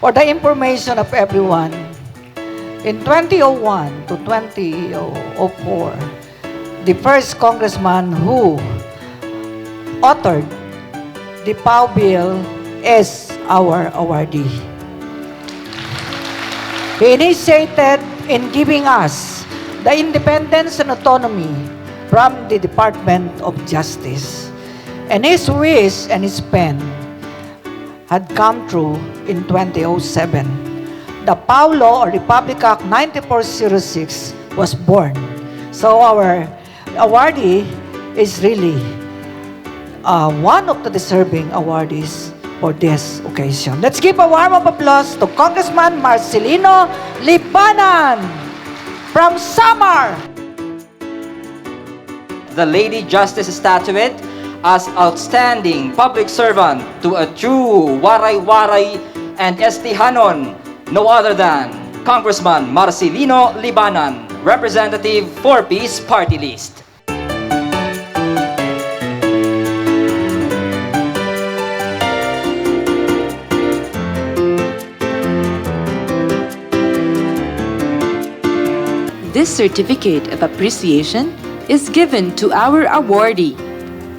For the information of everyone, in 2001 to 2004, the first congressman who authored the POW bill is our awardee. He initiated in giving us the independence and autonomy from the Department of Justice. And his wish and his pen had come true in 2007. The POW Law or Republic Act 9406 was born. So our awardee is really one of the deserving awardees for this occasion. Let's give a warm of applause to Congressman Marcelino Libanan from Samar. The Lady Justice statuette as outstanding public servant to a true waray-waray and estihanon, no other than Congressman Marcelino Libanan, Representative 4-Piece Party List. This certificate of appreciation is given to our awardee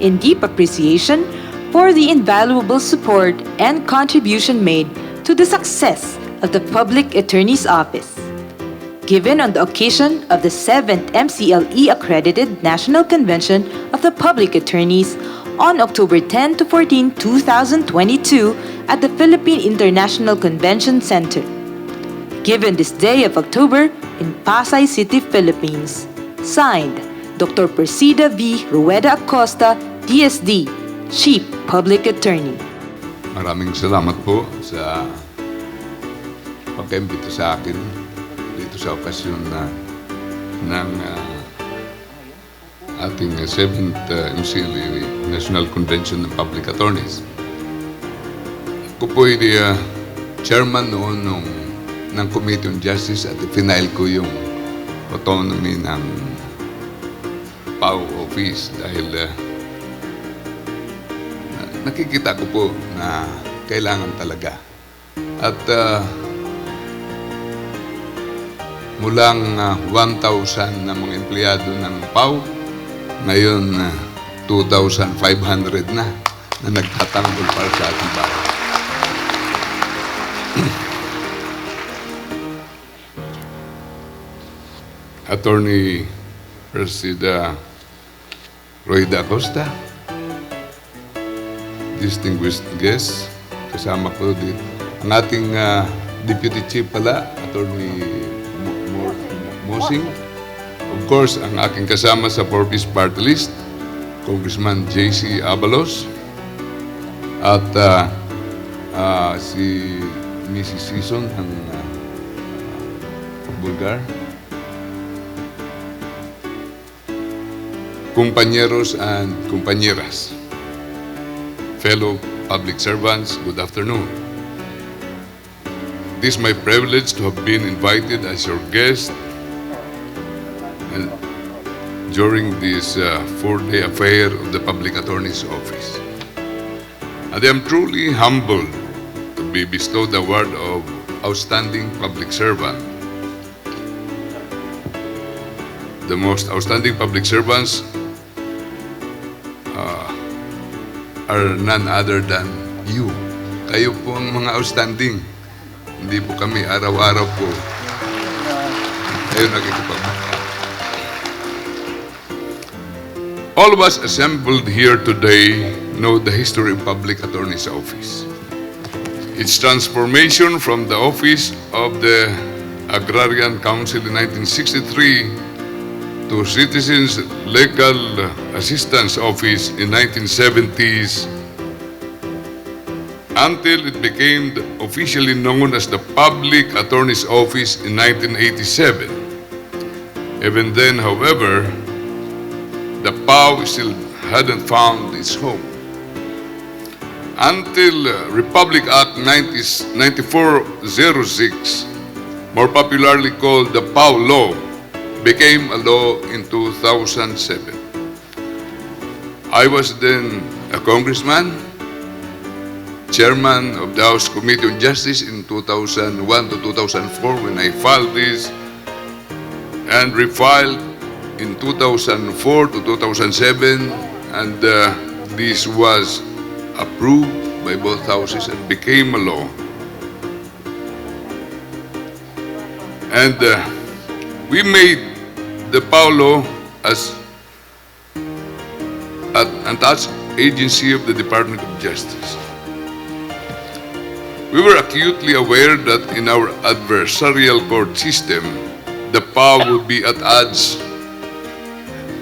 in deep appreciation for the invaluable support and contribution made to the success of the Public Attorney's Office. Given on the occasion of the 7th MCLE Accredited National Convention of the Public Attorneys on October 10 to 14, 2022 at the Philippine International Convention Center. Given this day of October in Pasay City, Philippines. Signed, Dr. Persida V. Rueda-Acosta, DSD, Chief Public Attorney. Maraming salamat po sa pag-imbita sa akin dito sa okasyon ng ating 7th MCLE National Convention ng Public Attorneys. Ako po ay chairman noon ng Committee on Justice at i-final ko yung autonomy ng POW Office dahil nakikita ko po na kailangan talaga. At mulang 1,000 na mga empleyado ng POW, ngayon 2,500 na nagtatanggol para sa ating bayan. Attorney Persida V.Rueda-Acosta, distinguished guests, kasama ko dito ang ating Deputy Chief pala, Attorney Mosing. Of course, ang aking kasama sa 4-Piece Party List, Congressman J.C. Abalos, at si Mrs. Season ng Bulgar. Compañeros and compañeras, fellow public servants, good afternoon. It is my privilege to have been invited as your guest during this 4-day affair of the Public Attorney's Office. And I am truly humbled to be bestowed the award of Outstanding Public Servant. The most outstanding public servants are none other than you. Kayo po ang mga outstanding. Hindi po kami araw-araw po. Kayo nakikipagmukha. All of us assembled here today know the history of Public Attorney's Office. Its transformation from the office of the Agrarian Council in 1963 to Citizens Legal Assistance Office in 1970s until it became officially known as the Public Attorney's Office in 1987. Even then, however, the POW still hadn't found its home. Until Republic Act 9406, more popularly called the POW Law, became a law in 2007. I was then a congressman chairman of the House Committee on Justice in 2001 to 2004 when I filed this, and refiled in 2004 to 2007, and this was approved by both houses and became a law. And we made the PAO law as an attached agency of the Department of Justice. We were acutely aware that in our adversarial court system, the PAO would be at odds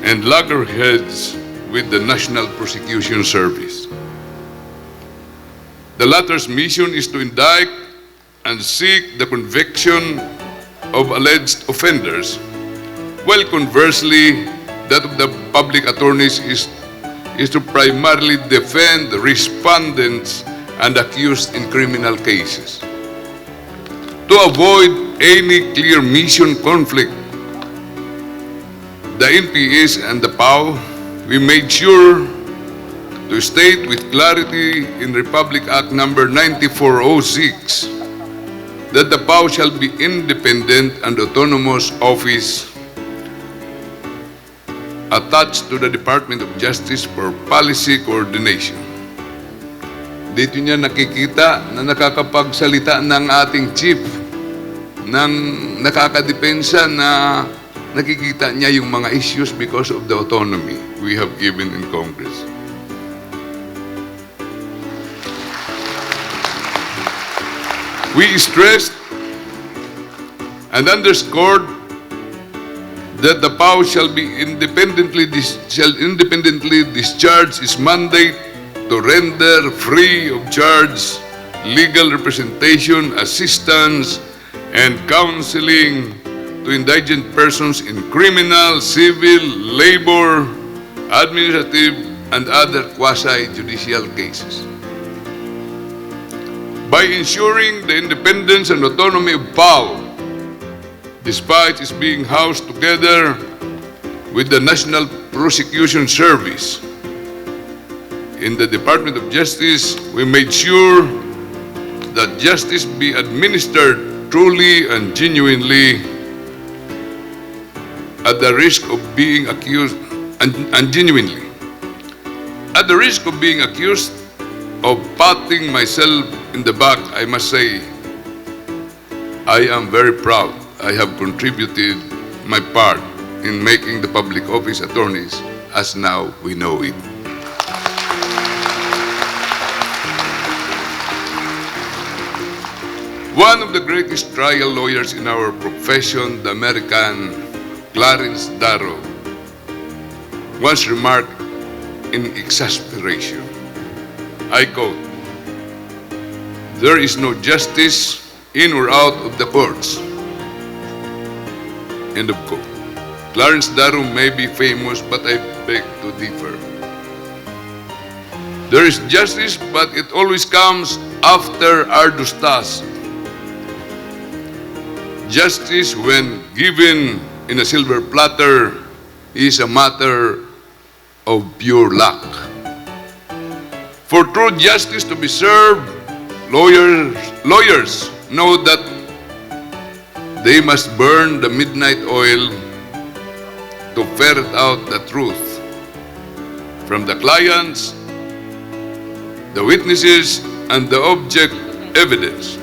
and loggerheads with the National Prosecution Service. The latter's mission is to indict and seek the conviction of alleged offenders, while conversely, that of the public attorneys is to primarily defend the respondents and accused in criminal cases. To avoid any clear mission conflict, the NPS and the PAO, we made sure to state with clarity in Republic Act number 9406 that the PAO shall be independent and autonomous office attached to the Department of Justice for policy coordination. Dito niya nakikita na nakakapagsalita ng ating chief, ng nakakadepensa na nakikita niya yung mga issues because of the autonomy we have given in Congress. We stressed and underscored that the PAO shall independently discharge its mandate to render free of charge legal representation, assistance, and counseling to indigent persons in criminal, civil, labor, administrative, and other quasi-judicial cases. By ensuring the independence and autonomy of PAO, despite its being housed together with the National Prosecution Service, in the Department of Justice, we made sure that justice be administered truly and genuinely at the risk of being accused, and genuinely. At the risk of being accused of patting myself in the back, I must say, I am very proud I have contributed my part in making the public office attorneys as now we know it. One of the greatest trial lawyers in our profession, the American Clarence Darrow, once remarked in exasperation, I quote, "There is no justice in or out of the courts." End of quote. Clarence Darrow may be famous, but I beg to differ. There is justice, but it always comes after arduous tasks. Justice, when given in a silver platter, is a matter of pure luck. For true justice to be served, lawyers know that they must burn the midnight oil to ferret out the truth from the clients, the witnesses, and the object evidence.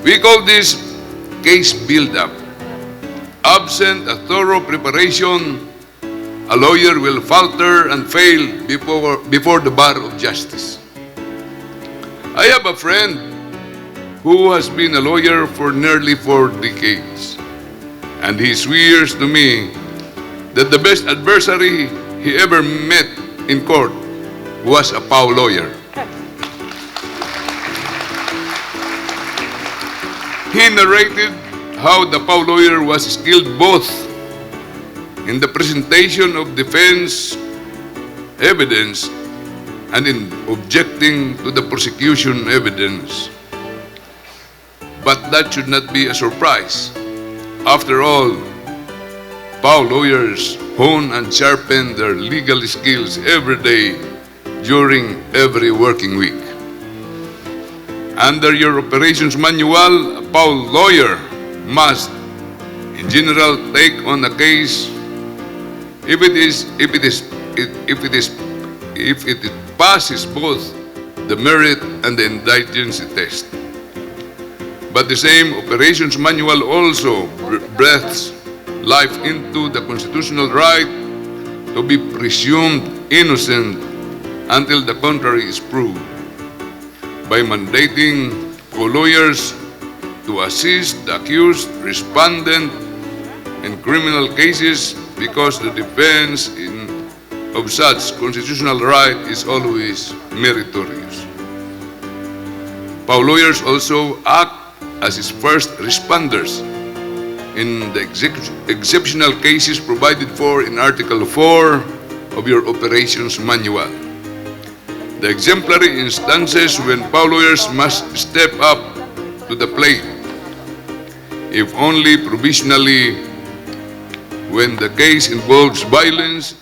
We call this case build-up. Absent a thorough preparation, a lawyer will falter and fail before the bar of justice. I have a friend who has been a lawyer for nearly 4 decades, and he swears to me that the best adversary he ever met in court was a PAO lawyer. He narrated how the PAO lawyer was skilled both in the presentation of defense evidence and in objecting to the prosecution evidence. But that should not be a surprise. After all, PAO lawyers hone and sharpen their legal skills every day during every working week. Under your operations manual, a PAW lawyer must, in general, take on a case if it passes both the merit and the indigency test. But the same operations manual also breathes life into the constitutional right to be presumed innocent until the contrary is proved, by mandating co-lawyers to assist the accused respondent in criminal cases, because the defense of such constitutional right is always meritorious. PAW lawyers also act as its first responders in the exceptional cases provided for in Article 4 of your operations manual. The exemplary instances when PAW lawyers must step up to the plate, if only provisionally, when the case involves violence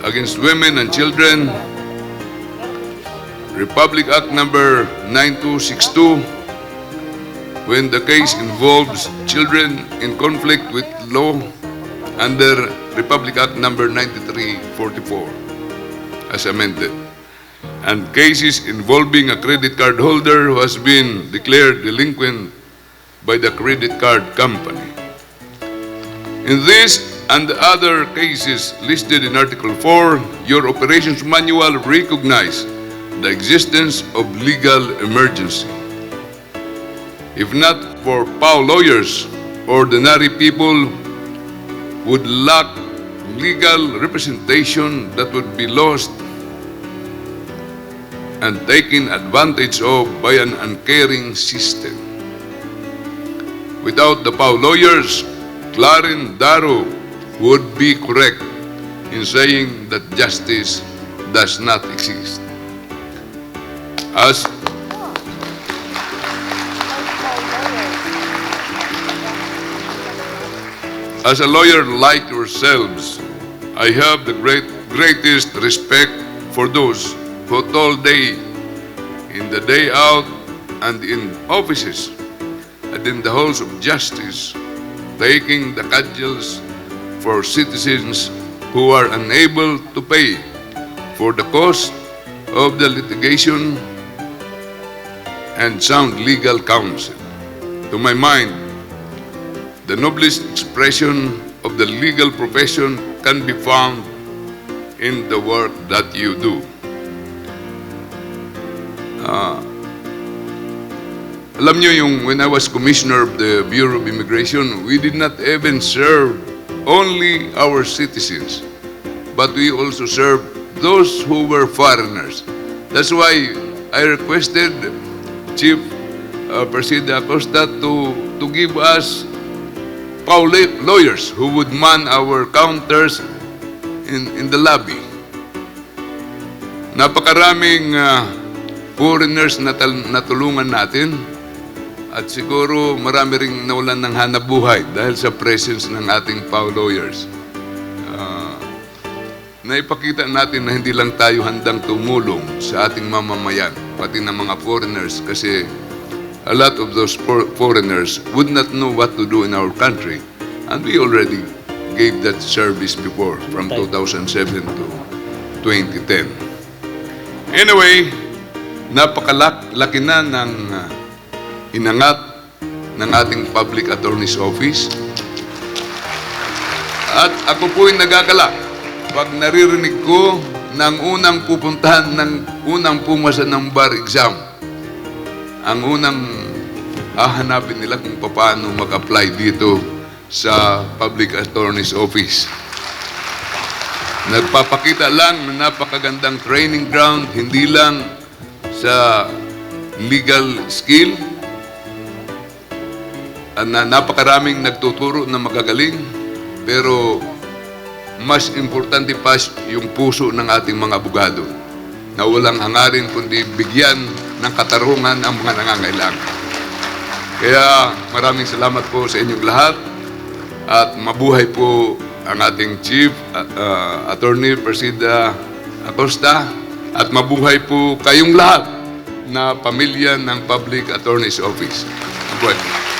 against women and children, Republic Act number 9262, when the case involves children in conflict with law under Republic Act number 9344, as amended, and cases involving a credit card holder who has been declared delinquent by the credit card company. In this and the other cases listed in Article 4, your operations manual recognizes the existence of legal emergency. If not for PAW lawyers, ordinary people would lack legal representation that would be lost and taken advantage of by an uncaring system. Without the PAW lawyers, Clarence Darrow would be correct in saying that justice does not exist. As a lawyer like yourselves, I have the greatest respect for those who told day in the day out and in offices and in the halls of justice, taking the cudgels for citizens who are unable to pay for the cost of the litigation and sound legal counsel. To my mind, the noblest expression of the legal profession can be found in the work that you do. Alam nyo yung when I was commissioner of the Bureau of Immigration, we did not even serve only our citizens, but we also served those who were foreigners. That's why I requested Chief Persida Acosta to give us PAW lawyers who would man our counters in the lobby. Napakaraming foreigners na natulungan natin, at siguro marami ring nawalan ng hanap buhay dahil sa presence ng ating PAW lawyers. Naipakita natin na hindi lang tayo handang tumulong sa ating mamamayan, pati ng mga foreigners, kasi a lot of those foreigners would not know what to do in our country. And we already gave that service before, from 2007 to 2010. Anyway, napakalaki na ng inangat ng ating Public Attorney's Office. At ako po'y nagagalak pag naririnig ko ng unang pupuntahan ng unang pumasa ng bar exam. Ang unang hahanapin nila kung paano mag-apply dito sa Public Attorney's Office. Nagpapakita lang na napakagandang training ground, hindi lang sa legal skill, at napakaraming nagtuturo na magagaling, pero mas importante pa yung puso ng ating mga abogado na walang hangarin kundi bigyan ng katarungan ang mga nangangailangan. Kaya maraming salamat po sa inyong lahat at mabuhay po ang ating Chief Attorney Persida Acosta at mabuhay po kayong lahat na pamilya ng Public Attorney's Office. Well,